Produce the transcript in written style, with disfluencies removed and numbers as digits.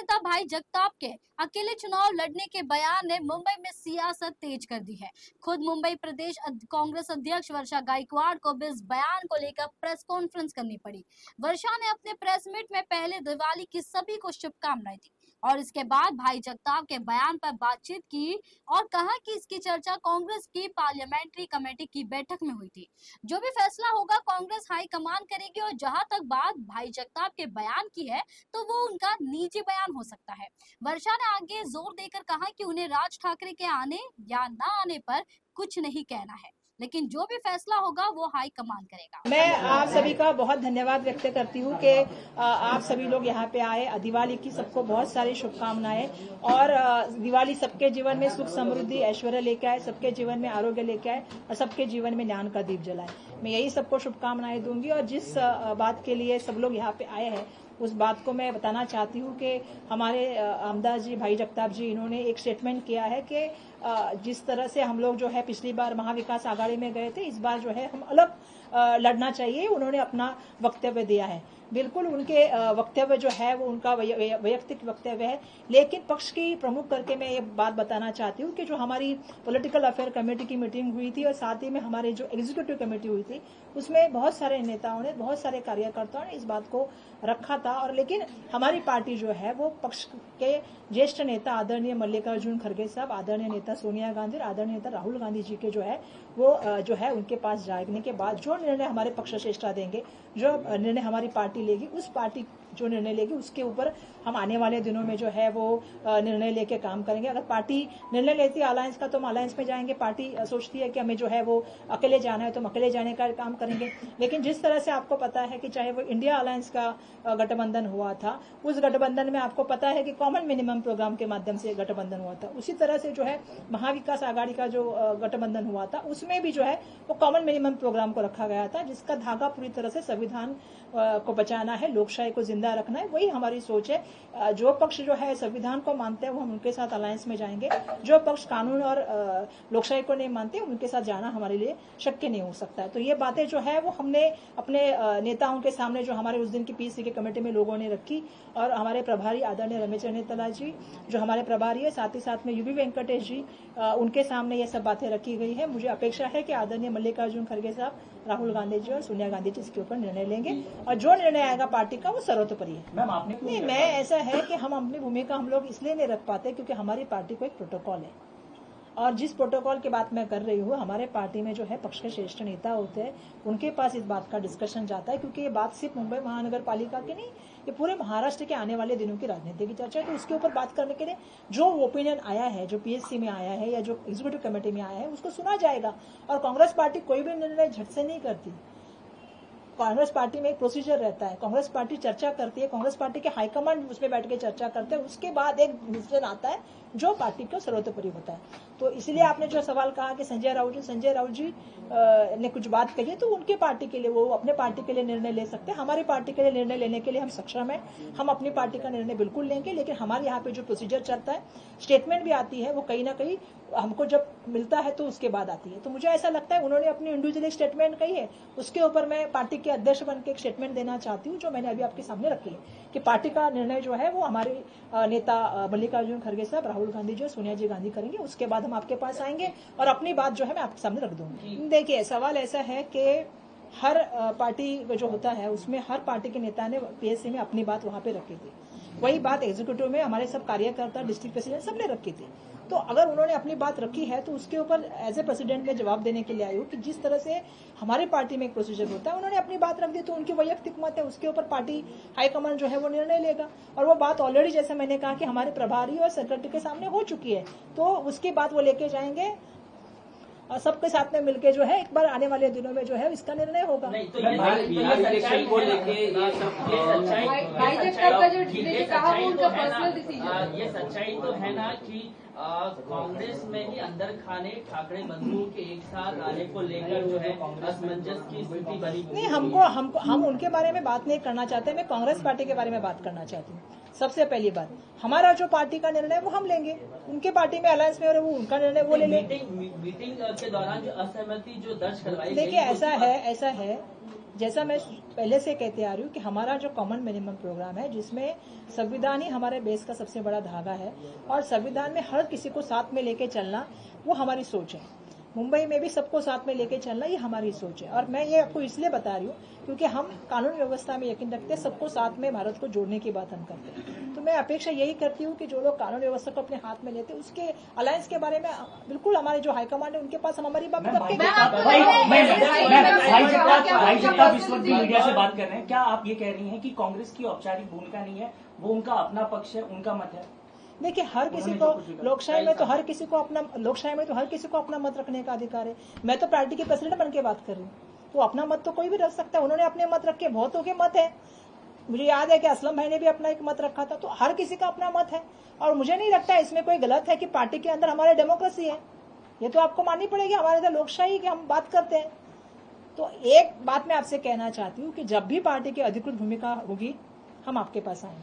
नेता भाई जगताप के अकेले चुनाव लड़ने के बयान ने मुंबई में सियासत तेज कर दी है। खुद मुंबई प्रदेश कांग्रेस अध्यक्ष वर्षा गायकवाड़ को भी इस बयान को लेकर प्रेस कॉन्फ्रेंस करनी पड़ी। वर्षा ने अपने प्रेस मीट में पहले दिवाली की सभी को शुभकामनाएं दी और इसके बाद भाई जगताप के बयान पर बातचीत की और कहा कि इसकी चर्चा कांग्रेस की पार्लियामेंट्री कमेटी की बैठक में हुई थी। जो भी फैसला होगा कांग्रेस हाईकमान करेगी और जहां तक बात भाई जगताप के बयान की है तो वो उनका निजी बयान हो सकता है। वर्षा ने आगे जोर देकर कहा कि उन्हें राज ठाकरे के आने या ना आने पर कुछ नहीं कहना है, लेकिन जो भी फैसला होगा वो हाई कमान करेगा। मैं आप सभी का बहुत धन्यवाद व्यक्त करती हूँ कि आप सभी लोग यहाँ पे आए। दिवाली की सबको बहुत सारी शुभकामनाएं और दिवाली सबके जीवन में सुख समृद्धि ऐश्वर्य लेके आए, सबके जीवन में आरोग्य लेके आए और सबके जीवन में ज्ञान का दीप जलाए। मैं यही सबको शुभकामनाएं दूंगी और जिस बात के लिए सब लोग यहाँ पे आए हैं उस बात को मैं बताना चाहती हूँ कि हमारे आमदास जी भाई जगताप जी इन्होंने एक स्टेटमेंट किया है कि जिस तरह से हम लोग जो है पिछली बार महाविकास आघाड़ी में गए थे, इस बार जो है हम अलग लड़ना चाहिए। उन्होंने अपना वक्तव्य दिया है। बिल्कुल उनके वक्तव्य जो है वो उनका वैयक्तिक वक्तव्य है, लेकिन पक्ष की प्रमुख करके मैं ये बात बताना चाहती हूँ कि जो हमारी पॉलिटिकल अफेयर कमेटी की मीटिंग हुई थी और साथ ही में हमारी जो एग्जीक्यूटिव कमेटी हुई थी उसमें बहुत सारे नेताओं ने, बहुत सारे कार्यकर्ताओं ने इस बात को रखा था। और लेकिन हमारी पार्टी जो है वो पक्ष के ज्येष्ठ नेता आदरणीय मल्लिकार्जुन खड़गे साहब, आदरणीय नेता सोनिया गांधी और आदरणीय नेता राहुल गांधी जी के जो है वो जो है उनके पास जाने के बाद जो निर्णय हमारे पक्ष श्रेष्ठा देंगे, जो निर्णय हमारी पार्टी लेगी, उस पार्टी जो निर्णय लेगी उसके ऊपर हम आने वाले दिनों में जो है वो निर्णय लेके काम करेंगे। अगर पार्टी निर्णय लेती है अलायंस का तो हम अलायंस में जाएंगे। पार्टी सोचती है कि हमें जो है वो अकेले जाना है तो हम अकेले जाने का काम करेंगे। लेकिन जिस तरह से आपको पता है कि चाहे वो इंडिया अलायंस का गठबंधन हुआ था, उस गठबंधन में आपको पता है कि कॉमन मिनिमम प्रोग्राम के माध्यम से गठबंधन हुआ था। उसी तरह से जो है महाविकास आघाड़ी का जो गठबंधन हुआ था उसमें भी जो है वो कॉमन मिनिमम प्रोग्राम को रखा गया था, जिसका धागा पूरी तरह से संविधान को बचाना है, लोकशाही को जिंदा रखना है। वही हमारी सोच है। जो पक्ष जो है संविधान को मानते हैं वो हम उनके साथ अलायंस में जाएंगे। जो पक्ष कानून और लोकशाही को नहीं मानते उनके साथ जाना हमारे लिए शक्य नहीं हो सकता है। तो ये बातें जो है वो हमने अपने नेताओं के सामने जो हमारे उस दिन की पीसी के कमेटी में लोगों ने रखी और हमारे प्रभारी आदरणीय रमेश चन्नीतला जी जो हमारे प्रभारी है, साथ ही साथ में यूबी वेंकटेश जी, उनके सामने ये सब बातें रखी गई है। मुझे अपेक्षा है कि आदरणीय मल्लिकार्जुन खड़गे साहब, राहुल गांधी जी और सोनिया गांधी जी इसके ऊपर निर्णय लेंगे और जो निर्णय आएगा पार्टी का वो सर्वोपरि है। मैम आपने नहीं, मैं ऐसा है कि हम अपनी भूमिका हम लोग इसलिए नहीं रख पाते क्योंकि हमारी पार्टी को एक प्रोटोकॉल है और जिस प्रोटोकॉल की बात मैं कर रही हूँ, हमारे पार्टी में जो है पक्ष के श्रेष्ठ नेता होते हैं, उनके पास इस बात का डिस्कशन जाता है क्योंकि ये बात सिर्फ मुंबई महानगर पालिका की नहीं, ये पूरे महाराष्ट्र के आने वाले दिनों की राजनीति की चर्चा है। तो उसके ऊपर बात करने के लिए जो ओपिनियन आया है, जो पीएससी में आया है या जो एग्जीक्यूटिव कमेटी में आया है, उसको सुना जाएगा। और कांग्रेस पार्टी कोई भी निर्णय झट से नहीं करती। कांग्रेस पार्टी में एक प्रोसीजर रहता है। कांग्रेस पार्टी चर्चा करती है, कांग्रेस पार्टी के हाईकमांड उसमें बैठ के चर्चा करते हैं, उसके बाद एक डिसीजन आता है जो पार्टी को सर्वोपरि होता है। तो इसलिए आपने जो सवाल कहा कि संजय राउत जी ने कुछ बात कही है तो उनके पार्टी के लिए वो अपने पार्टी के लिए निर्णय ले सकते हैं। हमारी पार्टी के लिए निर्णय लेने के लिए हम सक्षम है। हम अपनी पार्टी का निर्णय बिल्कुल लेंगे, लेकिन हमारे यहाँ पे जो प्रोसीजर चलता है, स्टेटमेंट भी आती है, वो कहीं ना कहीं हमको जब मिलता है तो उसके बाद आती है। तो मुझे ऐसा लगता है उन्होंने अपनी इंडिविजुअल स्टेटमेंट कही है, उसके ऊपर मैं पार्टी के अध्यक्ष बन के एक स्टेटमेंट देना चाहती हूँ जो मैंने अभी आपके सामने रखी है कि पार्टी का निर्णय जो है वो हमारे नेता मल्लिकार्जुन खड़गे साहब, राहुल गांधी जी और सोनिया जी गांधी करेंगे। उसके बाद हम आपके पास आएंगे और अपनी बात जो है मैं आपके सामने रख दूंगी। देखिए, सवाल ऐसा है कि हर पार्टी जो होता है उसमें हर पार्टी के नेता ने पीएससी में अपनी बात वहां पे रखी थी। वही बात एग्जीक्यूटिव में हमारे सब कार्यकर्ता, डिस्ट्रिक्ट प्रेसिडेंट सबने रखी थी। तो अगर उन्होंने अपनी बात रखी है तो उसके ऊपर एज ए प्रेसिडेंट में जवाब देने के लिए आई हूँ कि जिस तरह से हमारी पार्टी में एक प्रोसीजर होता है, उन्होंने अपनी बात रख दी तो उनकी वैयक्तिक मत है, उसके ऊपर पार्टी हाईकमान जो है वो निर्णय लेगा। और वो बात ऑलरेडी जैसे मैंने कहा कि हमारे प्रभारी और सेक्रेटरी के सामने हो चुकी है, तो उसकी बात वो लेके जाएंगे और सबके साथ में मिलके जो है एक बार आने वाले दिनों में जो है इसका निर्णय होगा। नहीं तो ये को लेके ये सच्चाई तो है ना कि कांग्रेस में ही अंदर खाने ठाकरे बंधुओं के एक साथ आने को लेकर जो है असमंजस की स्थिति बनी। नहीं, हम उनके बारे में बात नहीं करना चाहते, मैं कांग्रेस पार्टी के बारे में बात करना चाहती हूँ। सबसे पहली बात, हमारा जो पार्टी का निर्णय वो हम लेंगे, उनके पार्टी में अलायंस में और वो उनका निर्णय वो ले लें। मीटिंग के दौरान जो असहमति जो दर्ज करवाई देखिए ऐसा है जैसा मैं पहले से कहते आ रही हूँ कि हमारा जो कॉमन मिनिमम प्रोग्राम है, जिसमें संविधान ही हमारे देश का सबसे बड़ा धागा है और संविधान में हर किसी को साथ में लेके चलना वो हमारी सोच है। मुंबई में भी सबको साथ में लेके चलना ये हमारी सोच है और मैं ये आपको इसलिए बता रही हूँ क्योंकि हम कानून व्यवस्था में यकीन रखते हैं, सबको साथ में भारत को जोड़ने की बात हम करते हैं। तो मैं अपेक्षा यही करती हूँ कि जो लोग कानून व्यवस्था को अपने हाथ में लेते हैं उसके अलायंस के बारे में बिल्कुल हमारे जो हाईकमांड है उनके पास हम हमारी बात रखेंगे। भाई जगताप इस वक्त मीडिया से बात कर रहे हैं, क्या आप ये कह रही हैं कि कांग्रेस की औपचारिक भूमिका नहीं है, वो उनका अपना पक्ष है, उनका मत है? देखिए हर किसी को लोकशाही में तो हर किसी को अपना मत रखने का अधिकार है। मैं तो पार्टी के प्रेसिडेंट बन के बात कर रही हूँ, तो अपना मत तो कोई भी रख सकता है। उन्होंने अपने मत रखे, बहुतों के मत है। मुझे याद है कि असलम भाई ने भी अपना एक मत रखा था। तो हर किसी का अपना मत है और मुझे नहीं लगता इसमें कोई गलत है कि पार्टी के अंदर हमारे डेमोक्रेसी है, ये तो आपको माननी पड़ेगी। हमारे इधर लोकशाही की हम बात करते हैं। तो एक बात मैं आपसे कहना चाहती हूँ कि जब भी पार्टी की अधिकृत भूमिका होगी हम आपके पास आएंगे।